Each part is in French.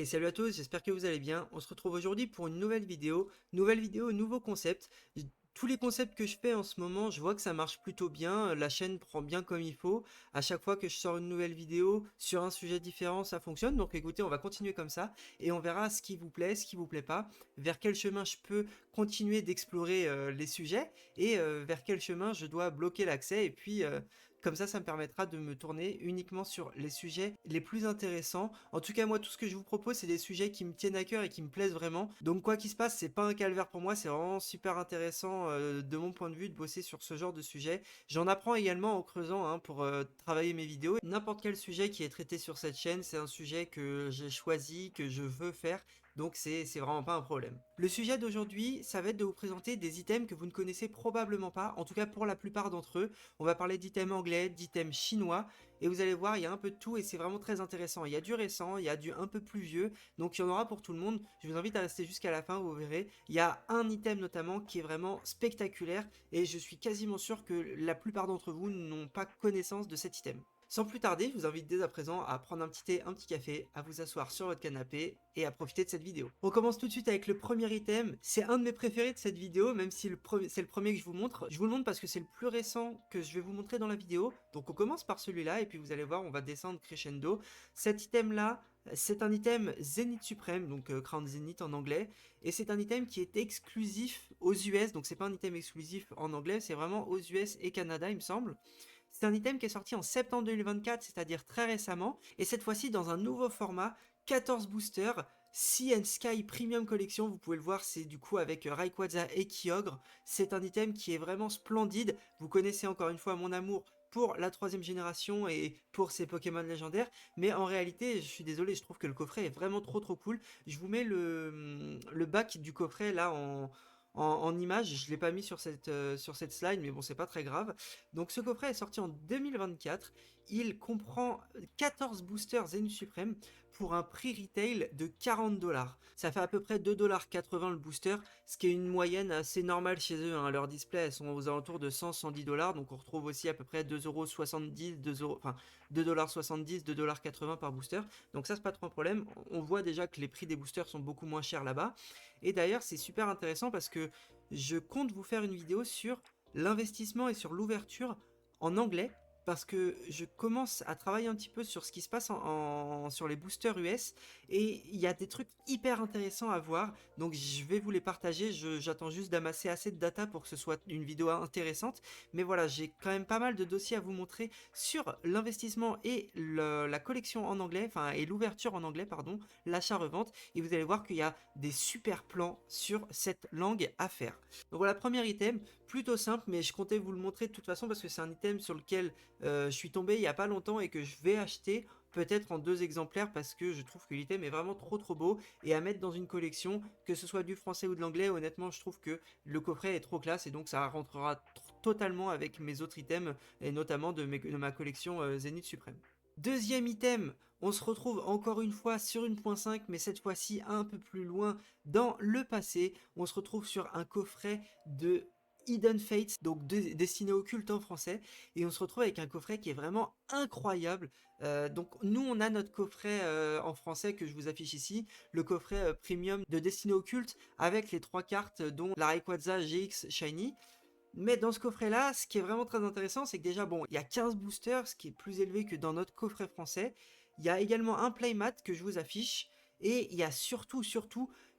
Et salut à tous, j'espère que vous allez bien. On se retrouve aujourd'hui pour une nouvelle vidéo, nouveau concept. Tous les concepts que je fais en ce moment, je vois que ça marche plutôt bien, la chaîne prend bien comme il faut. À chaque fois que je sors une nouvelle vidéo sur un sujet différent, ça fonctionne. Donc écoutez, on va continuer comme ça et on verra ce qui vous plaît, ce qui vous plaît pas, vers quel chemin je peux continuer d'explorer les sujets et vers quel chemin je dois bloquer l'accès. Et puis comme ça me permettra de me tourner uniquement sur les sujets les plus intéressants. En tout cas, moi, tout ce que je vous propose, c'est des sujets qui me tiennent à cœur et qui me plaisent vraiment. Donc, quoi qu'il se passe, c'est pas un calvaire pour moi. C'est vraiment super intéressant de mon point de vue de bosser sur ce genre de sujet. J'en apprends également en creusant pour travailler mes vidéos. N'importe quel sujet qui est traité sur cette chaîne, c'est un sujet que j'ai choisi, que je veux faire. Donc c'est vraiment pas un problème. Le sujet d'aujourd'hui, ça va être de vous présenter des items que vous ne connaissez probablement pas, en tout cas pour la plupart d'entre eux. On va parler d'items anglais, d'items chinois, et vous allez voir, il y a un peu de tout et c'est vraiment très intéressant. Il y a du récent, il y a du un peu plus vieux, donc il y en aura pour tout le monde. Je vous invite à rester jusqu'à la fin, vous verrez. Il y a un item notamment qui est vraiment spectaculaire et je suis quasiment sûr que la plupart d'entre vous n'ont pas connaissance de cet item. Sans plus tarder, je vous invite dès à présent à prendre un petit thé, un petit café, à vous asseoir sur votre canapé et à profiter de cette vidéo. On commence tout de suite avec le premier item. C'est un de mes préférés de cette vidéo, même si c'est le premier que je vous montre. Je vous le montre parce que c'est le plus récent que je vais vous montrer dans la vidéo. Donc on commence par celui-là et puis vous allez voir, on va descendre crescendo. Cet item-là, c'est un item Zénith Suprême, donc Crown Zenith en anglais, et c'est un item qui est exclusif aux US, donc c'est pas un item exclusif en anglais, c'est vraiment aux US et Canada il me semble. C'est un item qui est sorti en septembre 2024, c'est-à-dire très récemment, et cette fois-ci dans un nouveau format, 14 boosters, Sea and Sky Premium Collection, vous pouvez le voir, c'est du coup avec Rayquaza et Kyogre. C'est un item qui est vraiment splendide, vous connaissez encore une fois mon amour pour la troisième génération et pour ces Pokémon légendaires, mais en réalité, je suis désolé, je trouve que le coffret est vraiment trop cool. Je vous mets le back du coffret là en image, je ne l'ai pas mis sur cette slide, mais bon, c'est pas très grave. Donc ce coffret est sorti en 2024, il comprend 14 boosters Zenith Supreme pour un prix retail de 40$. Ça fait à peu près 2,80$ le booster, ce qui est une moyenne assez normale chez eux, hein. Leurs displays elles sont aux alentours de 100-110$, donc on retrouve aussi à peu près 2,70€, 2€, enfin 2,70$, 2,80$ par booster. Donc ça c'est pas trop un problème, on voit déjà que les prix des boosters sont beaucoup moins chers là-bas. Et d'ailleurs c'est super intéressant parce que je compte vous faire une vidéo sur l'investissement et sur l'ouverture en anglais parce que je commence à travailler un petit peu sur ce qui se passe sur les boosters US et il y a des trucs hyper intéressants à voir, donc je vais vous les partager. J'attends juste d'amasser assez de data pour que ce soit une vidéo intéressante, mais voilà, j'ai quand même pas mal de dossiers à vous montrer sur l'investissement et la collection en anglais, enfin et l'ouverture en anglais, pardon, l'achat-revente, et vous allez voir qu'il y a des super plans sur cette langue à faire. Donc voilà, premier item, plutôt simple, mais je comptais vous le montrer de toute façon parce que c'est un item sur lequel je suis tombé il y a pas longtemps et que je vais acheter peut-être en 2 exemplaires parce que je trouve que l'item est vraiment trop beau et à mettre dans une collection, que ce soit du français ou de l'anglais. Honnêtement, je trouve que le coffret est trop classe et donc ça rentrera totalement avec mes autres items et notamment de ma collection Zenith Supreme. Deuxième item, on se retrouve encore une fois sur une point 5, mais cette fois-ci un peu plus loin dans le passé. On se retrouve sur un coffret de Hidden Fates, donc destiné occulte en français, et on se retrouve avec un coffret qui est vraiment incroyable. Donc nous on a notre coffret en français que je vous affiche ici, le coffret premium de Destiné occulte avec les 3 cartes dont la Rayquaza GX Shiny. Mais dans ce coffret-là, ce qui est vraiment très intéressant, c'est que déjà, bon, il y a 15 boosters, ce qui est plus élevé que dans notre coffret français. Il y a également un playmat que je vous affiche. Et il y a surtout,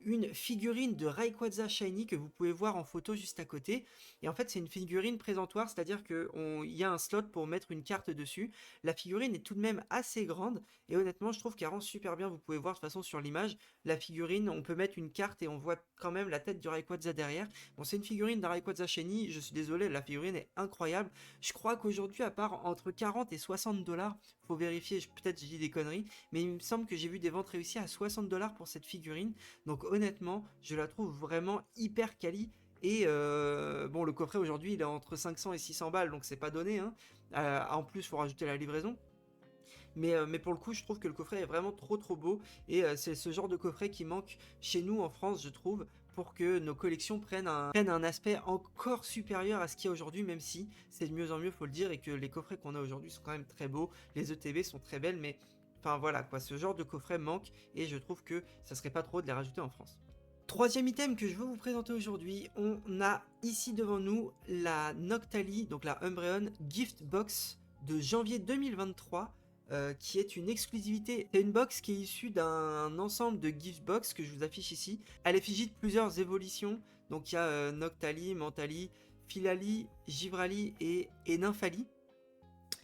une figurine de Rayquaza Shiny que vous pouvez voir en photo juste à côté. Et en fait, c'est une figurine présentoir, c'est-à-dire qu'il y a un slot pour mettre une carte dessus. La figurine est tout de même assez grande. Et honnêtement, je trouve qu'elle rend super bien. Vous pouvez voir de toute façon sur l'image, la figurine, on peut mettre une carte et on voit quand même la tête du Rayquaza derrière. Bon, c'est une figurine d'un Rayquaza Shiny, je suis désolé, la figurine est incroyable. Je crois qu'aujourd'hui, à part entre 40 et 60$, faut vérifier, peut-être j'ai dit des conneries, mais il me semble que j'ai vu des ventes réussies à 60$ pour cette figurine. Donc honnêtement, je la trouve vraiment hyper quali. Et bon, le coffret aujourd'hui, il est entre 500 et 600 balles, donc c'est pas donné, hein. En plus, il faut rajouter la livraison. Mais pour le coup, je trouve que le coffret est vraiment trop beau. Et c'est ce genre de coffret qui manque chez nous en France, je trouve, pour que nos collections prennent un aspect encore supérieur à ce qu'il y a aujourd'hui, même si c'est de mieux en mieux, faut le dire, et que les coffrets qu'on a aujourd'hui sont quand même très beaux. Les ETB sont très belles, mais Enfin voilà quoi, ce genre de coffret manque et je trouve que ça serait pas trop de les rajouter en France. Troisième item que je veux vous présenter aujourd'hui, on a ici devant nous la Noctali, donc la Umbreon Gift Box de janvier 2023, qui est une exclusivité. C'est une box qui est issue d'un ensemble de gift box que je vous affiche ici, à l'effigie de plusieurs évolutions. Donc il y a Noctali, Mentali, Filali, Givrali et Nymphali.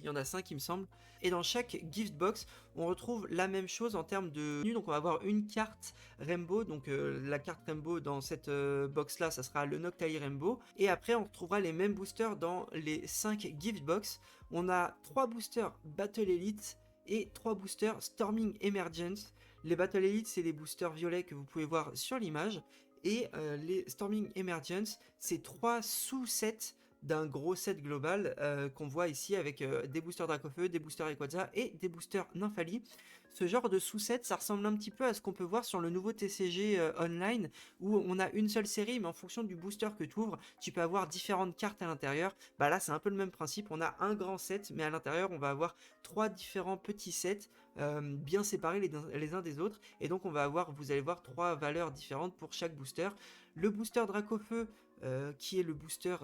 Il y en a 5 il me semble. Et dans chaque gift box, on retrouve la même chose en termes de menu. Donc on va avoir une carte Rainbow. Donc la carte Rainbow dans cette box là, ça sera le Noctali Rainbow. Et après on retrouvera les mêmes boosters dans les 5 gift box. On a 3 boosters Battle Elite et 3 boosters Storming Emergence. Les Battle Elite, c'est les boosters violets que vous pouvez voir sur l'image. Et les Storming Emergence, c'est 3 sous-sets d'un gros set global qu'on voit ici avec des boosters Dracofeu, des boosters Rayquaza et des boosters Nymphali. Ce genre de sous-set, ça ressemble un petit peu à ce qu'on peut voir sur le nouveau TCG online, où on a une seule série, mais en fonction du booster que tu ouvres, tu peux avoir différentes cartes à l'intérieur. Bah là, c'est un peu le même principe, on a un grand set, mais à l'intérieur, on va avoir 3 différents petits sets, bien séparés les uns des autres, et donc on va avoir, vous allez voir, 3 valeurs différentes pour chaque booster. Le booster Dracofeu, qui est le booster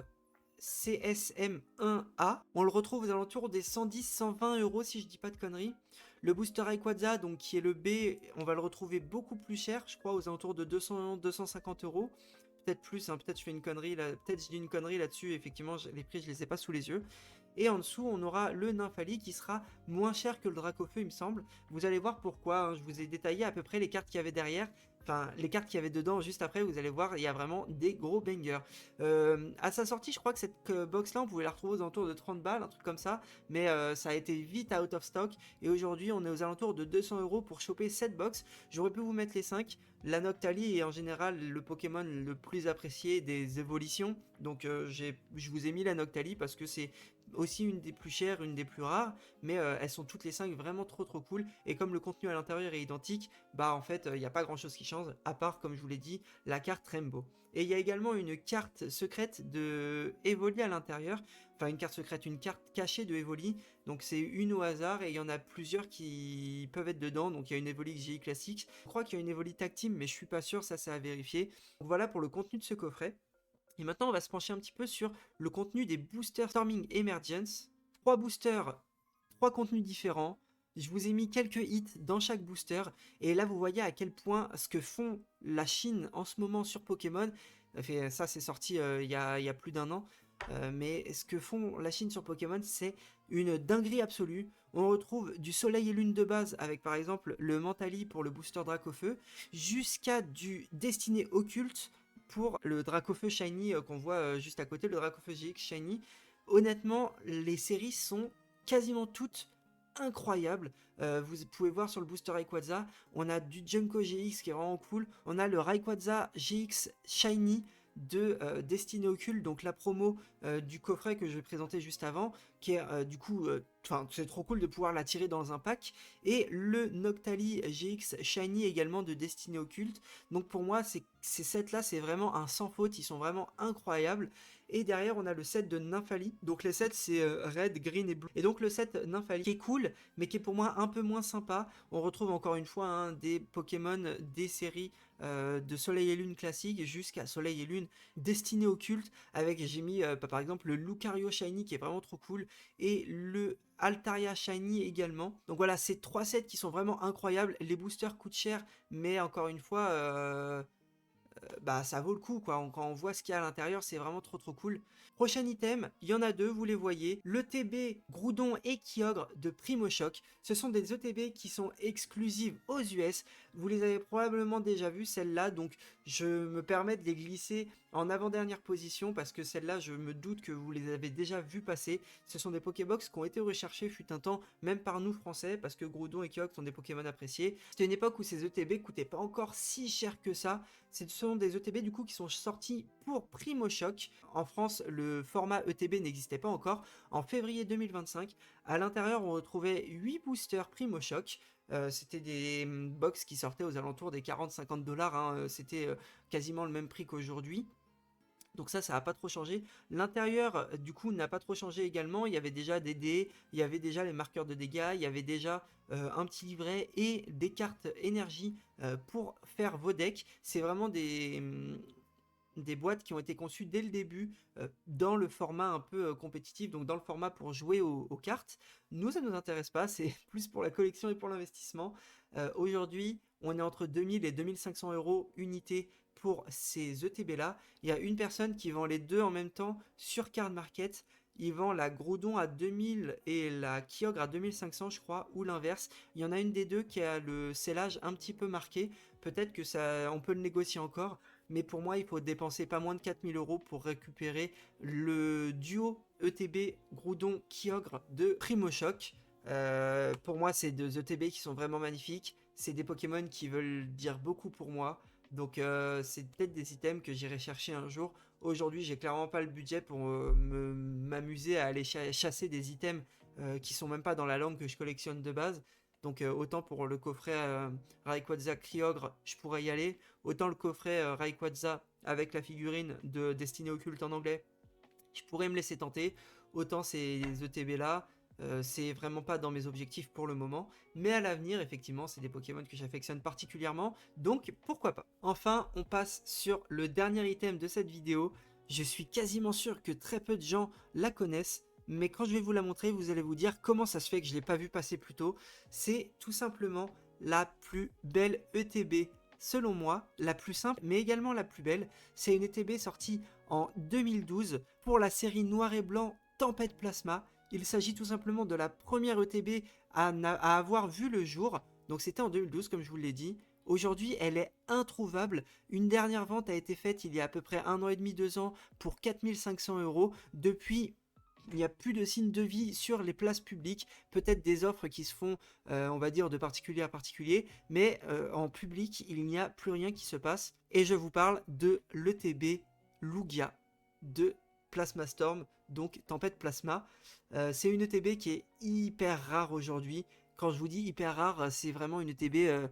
CSM1A. On le retrouve aux alentours des 110-120 euros si je dis pas de conneries. Le booster Rayquaza, donc qui est le B, on va le retrouver beaucoup plus cher, je crois aux alentours de 200-250 euros. Peut-être plus, hein, peut-être je fais une connerie là, peut-être je dis une connerie là-dessus, effectivement les prix je les ai pas sous les yeux. Et en dessous on aura le Nymphali qui sera moins cher que le Dracofeu il me semble. Vous allez voir pourquoi, hein, je vous ai détaillé à peu près les cartes qu'il y avait derrière. Enfin, les cartes qu'il y avait dedans, juste après, vous allez voir, il y a vraiment des gros bangers. À sa sortie, je crois que cette box-là, on pouvait la retrouver aux alentours de 30 balles, un truc comme ça, mais ça a été vite out of stock, et aujourd'hui, on est aux alentours de 200 euros pour choper cette box. J'aurais pu vous mettre les 5. La Noctali est en général le Pokémon le plus apprécié des évolutions, donc je vous ai mis la Noctali parce que c'est aussi une des plus chères, une des plus rares, mais elles sont toutes les 5 vraiment trop cool, et comme le contenu à l'intérieur est identique, bah en fait il n'y a pas grand chose qui change, à part comme je vous l'ai dit, la carte Rainbow. Et il y a également une carte secrète de Evoli à l'intérieur, enfin une carte secrète, une carte cachée de Evoli, donc c'est une au hasard et il y en a plusieurs qui peuvent être dedans, donc il y a une Evoli GI classique, je crois qu'il y a une Evoli Tag Team mais je suis pas sûr, ça c'est à vérifier. Donc voilà pour le contenu de ce coffret. Et maintenant, on va se pencher un petit peu sur le contenu des boosters Storming Emergence. 3 boosters, 3 contenus différents. Je vous ai mis quelques hits dans chaque booster. Et là, vous voyez à quel point ce que font la Chine en ce moment sur Pokémon, ça c'est sorti il y a plus d'un an, mais ce que font la Chine sur Pokémon, c'est une dinguerie absolue. On retrouve du Soleil et Lune de base avec par exemple le Mentali pour le booster Dracofeu, jusqu'à du Destiné Occulte pour le Dracofeu Shiny qu'on voit juste à côté, le Dracofeu GX Shiny. Honnêtement, les séries sont quasiment toutes incroyables. Vous pouvez voir sur le booster Rayquaza, on a du Junko GX qui est vraiment cool. On a le Rayquaza GX Shiny de Destiny Occult, donc la promo du coffret que je vais présenter juste avant, qui est du coup, c'est trop cool de pouvoir la tirer dans un pack, et le Noctali GX Shiny également de Destiny Occult. Donc pour moi, ces sets là, c'est vraiment un sans faute, ils sont vraiment incroyables. Et derrière, on a le set de Nymphali. Donc les sets, c'est red, green et blue. Et donc le set Nymphali qui est cool, mais qui est pour moi un peu moins sympa. On retrouve encore une fois hein, des Pokémon des séries de Soleil et Lune classique jusqu'à Soleil et Lune Destiné Occulte, avec j'ai mis par exemple le Lucario Shiny qui est vraiment trop cool, et le Altaria Shiny également. Donc voilà, c'est 3 sets qui sont vraiment incroyables. Les boosters coûtent cher, mais encore une fois, bah ça vaut le coup quoi. Quand on voit ce qu'il y a à l'intérieur, c'est vraiment trop cool. Prochain item, il y en a 2, vous les voyez. L'ETB Groudon et Kyogre de Primo Choc. Ce sont des ETB qui sont exclusives aux US. Vous les avez probablement déjà vues, celles-là, donc je me permets de les glisser en avant-dernière position parce que celles-là, je me doute que vous les avez déjà vues passer. Ce sont des Pokébox qui ont été recherchés fut un temps, même par nous français, parce que Groudon et Kyogre sont des Pokémon appréciés. C'était une époque où ces ETB coûtaient pas encore si cher que ça. Ce sont des ETB du coup qui sont sortis pour Primo Choc. En France, le format ETB n'existait pas encore. En février 2025, à l'intérieur, on retrouvait 8 boosters Primo Choc. C'était des box qui sortaient aux alentours des 40-50 $, hein. C'était quasiment le même prix qu'aujourd'hui. Donc ça n'a pas trop changé. L'intérieur, du coup, n'a pas trop changé également. Il y avait déjà des dés, il y avait déjà les marqueurs de dégâts, il y avait déjà un petit livret et des cartes énergie pour faire vos decks. C'est vraiment des boîtes qui ont été conçues dès le début dans le format un peu compétitif, donc dans le format pour jouer aux cartes. Nous, ça ne nous intéresse pas, c'est plus pour la collection et pour l'investissement. Aujourd'hui, on est entre 2000 et 2500 euros unité pour ces ETB-là. Il y a une personne qui vend les deux en même temps sur Card Market. Il vend la Groudon à 2000 et la Kyogre à 2500, je crois, ou l'inverse. Il y en a une des deux qui a le scellage un petit peu marqué. Peut-être que ça, on peut le négocier encore. Mais pour moi, il faut dépenser pas moins de 4000 euros pour récupérer le duo ETB Groudon Kyogre de Primo Choc. Pour moi, c'est deux ETB qui sont vraiment magnifiques. C'est des Pokémon qui veulent dire beaucoup pour moi. Donc, c'est peut-être des items que j'irai chercher un jour. Aujourd'hui, j'ai clairement pas le budget pour m'amuser à aller chasser des items qui sont même pas dans la langue que je collectionne de base. Donc, autant pour le coffret Rayquaza Kyogre, je pourrais y aller. Autant le coffret Rayquaza avec la figurine de Destinée Occulte en anglais, je pourrais me laisser tenter. Autant ces ETB là, c'est vraiment pas dans mes objectifs pour le moment. Mais à l'avenir, effectivement, c'est des Pokémon que j'affectionne particulièrement. Donc pourquoi pas. Enfin, on passe sur le dernier item de cette vidéo. Je suis quasiment sûr que très peu de gens la connaissent. Mais quand je vais vous la montrer, vous allez vous dire comment ça se fait que je ne l'ai pas vu passer plus tôt. C'est tout simplement la plus belle ETB selon moi, la plus simple, mais également la plus belle. C'est une ETB sortie en 2012 pour la série Noir et Blanc Tempête Plasma. Il s'agit tout simplement de la première ETB à avoir vu le jour. Donc c'était en 2012, comme je vous l'ai dit. Aujourd'hui, elle est introuvable. Une dernière vente a été faite il y a à peu près 1 an et demi, 2 ans pour 4500 euros. Depuis, il n'y a plus de signes de vie sur les places publiques, peut-être des offres qui se font, on va dire, de particulier à particulier, mais en public, il n'y a plus rien qui se passe. Et je vous parle de l'ETB Lugia de Plasma Storm, donc Tempête Plasma. C'est une ETB qui est hyper rare aujourd'hui. Quand je vous dis hyper rare, c'est vraiment une ETB...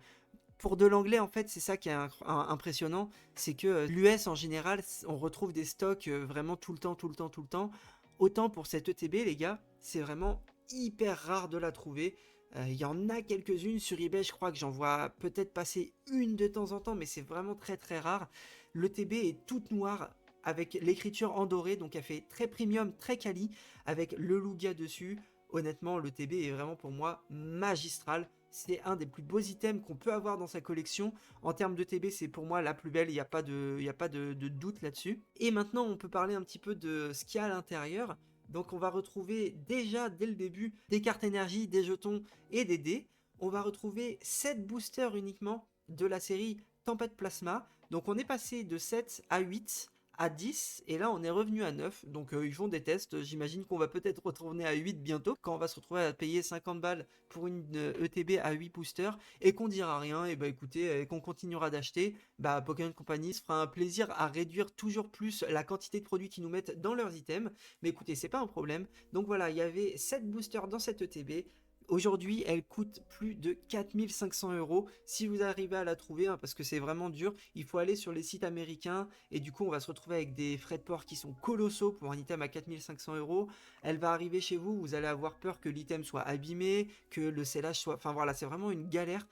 pour de l'anglais, en fait, c'est ça qui est impressionnant, c'est que l'US en général, on retrouve des stocks vraiment tout le temps, tout le temps, tout le temps. Autant pour cette ETB, les gars, c'est vraiment hyper rare de la trouver. Il y en a quelques-unes sur eBay, je crois que j'en vois peut-être passer une de temps en temps, mais c'est vraiment très très rare. L'ETB est toute noire avec l'écriture en doré, donc elle fait très premium, très quali, avec le Lugia dessus. Honnêtement, l'ETB est vraiment pour moi magistral. C'est un des plus beaux items qu'on peut avoir dans sa collection. En termes de TB, c'est pour moi la plus belle, il n'y a pas de doute là-dessus. Et maintenant, on peut parler un petit peu de ce qu'il y a à l'intérieur. Donc on va retrouver déjà dès le début des cartes énergie, des jetons et des dés. On va retrouver 7 boosters uniquement de la série Tempête Plasma. Donc on est passé de 7 à 8 à 10 et là on est revenu à 9. Donc ils font des tests, j'imagine qu'on va peut-être retourner à 8 bientôt quand on va se retrouver à payer 50 balles pour une ETB à 8 boosters et qu'on dira rien et bah écoutez, qu'on continuera d'acheter. Bah Pokémon Company se fera un plaisir à réduire toujours plus la quantité de produits qu'ils nous mettent dans leurs items, mais écoutez, c'est pas un problème. Donc voilà, il y avait 7 boosters dans cette ETB. Aujourd'hui, elle coûte plus de 4500 euros. Si vous arrivez à la trouver, hein, parce que c'est vraiment dur, il faut aller sur les sites américains et du coup, on va se retrouver avec des frais de port qui sont colossaux pour un item à 4500 euros. Elle va arriver chez vous, vous allez avoir peur que l'item soit abîmé, que le scellage soit... Enfin voilà, c'est vraiment une galère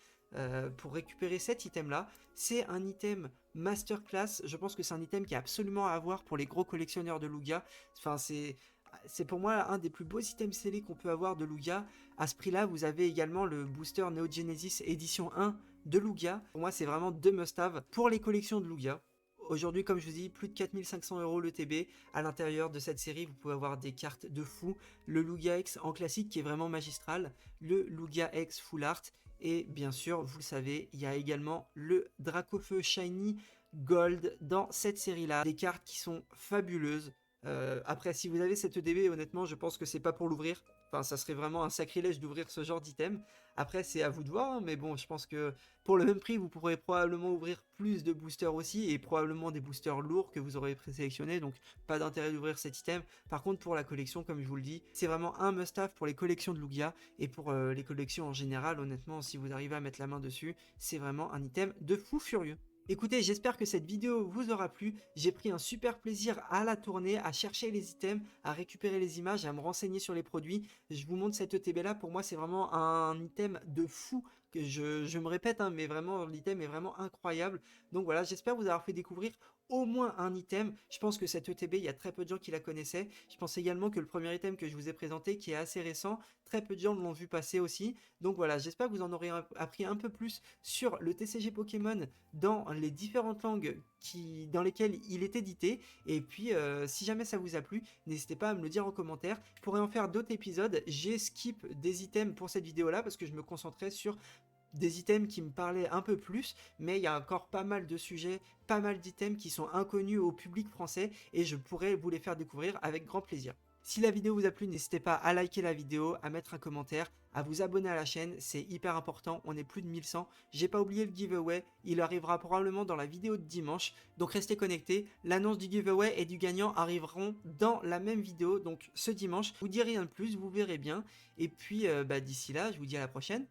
pour récupérer cet item-là. C'est un item masterclass. Je pense que c'est un item qui est absolument à avoir pour les gros collectionneurs de Lugia. Enfin, c'est pour moi un des plus beaux items scellés qu'on peut avoir de Lugia. À ce prix-là, vous avez également le booster Neo Genesis édition 1 de Lugia. Pour moi, c'est vraiment deux must-have pour les collections de Lugia. Aujourd'hui, comme je vous dis, plus de 4500 euros le TB. À l'intérieur de cette série, vous pouvez avoir des cartes de fou. Le Lugia X en classique qui est vraiment magistral. Le Lugia X Full Art. Et bien sûr, vous le savez, il y a également le Dracofeu Shiny Gold dans cette série-là. Des cartes qui sont fabuleuses. Après, si vous avez cette EDB, honnêtement, je pense que c'est pas pour l'ouvrir. Enfin, ça serait vraiment un sacrilège d'ouvrir ce genre d'item. Après, c'est à vous de voir, hein, mais bon, je pense que pour le même prix, vous pourrez probablement ouvrir plus de boosters aussi, et probablement des boosters lourds que vous aurez présélectionnés, donc pas d'intérêt d'ouvrir cet item. Par contre, pour la collection, comme je vous le dis, c'est vraiment un must-have pour les collections de Lugia, et pour les collections en général, honnêtement, si vous arrivez à mettre la main dessus, c'est vraiment un item de fou furieux. Écoutez, j'espère que cette vidéo vous aura plu. J'ai pris un super plaisir à la tourner, à chercher les items, à récupérer les images, à me renseigner sur les produits. Je vous montre cette ETB là. Pour moi, c'est vraiment un item de fou. Que je me répète, hein, mais vraiment, l'item est vraiment incroyable. Donc voilà, j'espère vous avoir fait découvrir au moins un item. Je pense que cette ETB, il y a très peu de gens qui la connaissaient. Je pense également que le premier item que je vous ai présenté, qui est assez récent, très peu de gens l'ont vu passer aussi. Donc voilà, j'espère que vous en aurez appris un peu plus sur le TCG Pokémon dans les différentes langues dans lesquelles il est édité. Et puis, si jamais ça vous a plu, n'hésitez pas à me le dire en commentaire. Je pourrais en faire d'autres épisodes. J'ai skip des items pour cette vidéo-là parce que je me concentrais sur des items qui me parlaient un peu plus, mais il y a encore pas mal de sujets, pas mal d'items qui sont inconnus au public français et je pourrais vous les faire découvrir avec grand plaisir. Si la vidéo vous a plu, n'hésitez pas à liker la vidéo, à mettre un commentaire, à vous abonner à la chaîne, c'est hyper important, on est plus de 1100. J'ai pas oublié le giveaway, il arrivera probablement dans la vidéo de dimanche, donc restez connectés. L'annonce du giveaway et du gagnant arriveront dans la même vidéo, donc ce dimanche. Je vous dis rien de plus, vous verrez bien. Et puis d'ici là, je vous dis à la prochaine.